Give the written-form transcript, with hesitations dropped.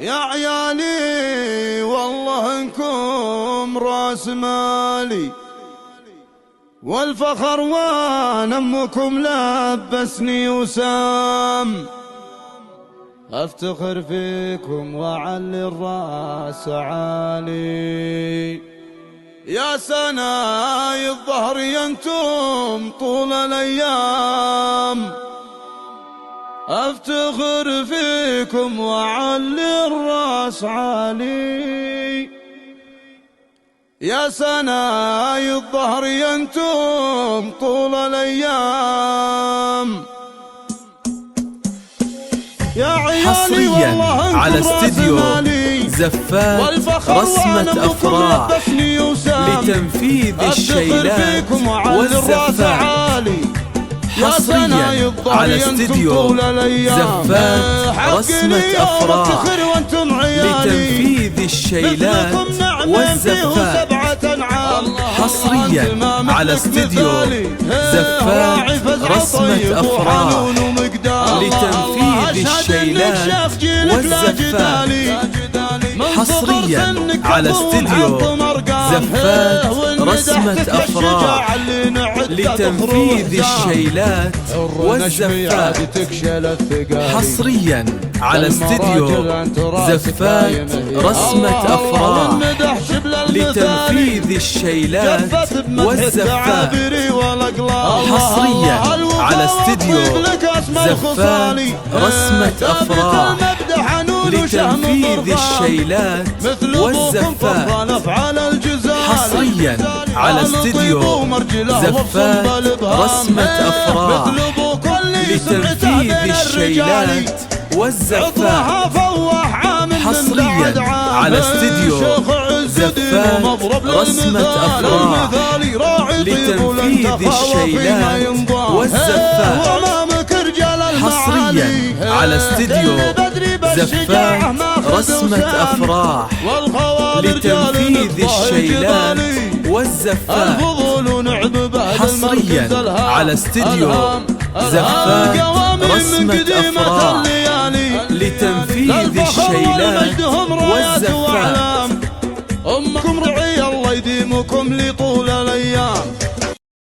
يا عيالي والله انكم راس مالي والفخر، وان امكم لبسني وسام. افتخر فيكم واعلي الراس عالي. يا سناي الظهر انتم طول الايام. افتخر فيكم واعلي الراس عالي. يا سناي الظهر انتم طول الايام. حصريا على استديو زفات رسمة أفراح لتنفيذ الشيلات والزفات. حصريا على استديو زفات رسمة أفراح لتنفيذ الشيلات والزفات. حصريا على استديو زفات رسمة أفراح لتنفيذ الشيلات والزفات. حصريا على استديو زفات رسمة أفراح لتنفيذ الشيلات والزفات. حصريا على استديو زفات رسمة أفراح لتنفيذ الشيلات والزفات. حصريا على استديو زفات رسمة أفراح لتنفيذ الشيلات والزفات. حصريا على استديو زفات رسمة أفراح لتنفيذ الشيلات والزفات. حصريا على استديو زفات رسمة أفراح لتنفيذ الشيلات والزفات. حصريا على استديو زفات رسمة أفراح لتنفيذ الشيلات والزفات. حصريا على استديو زفات رسمة أفراح لتنفيذ الشيلات والزفات. أمكم رعي الله يديمكم لطول الأيام.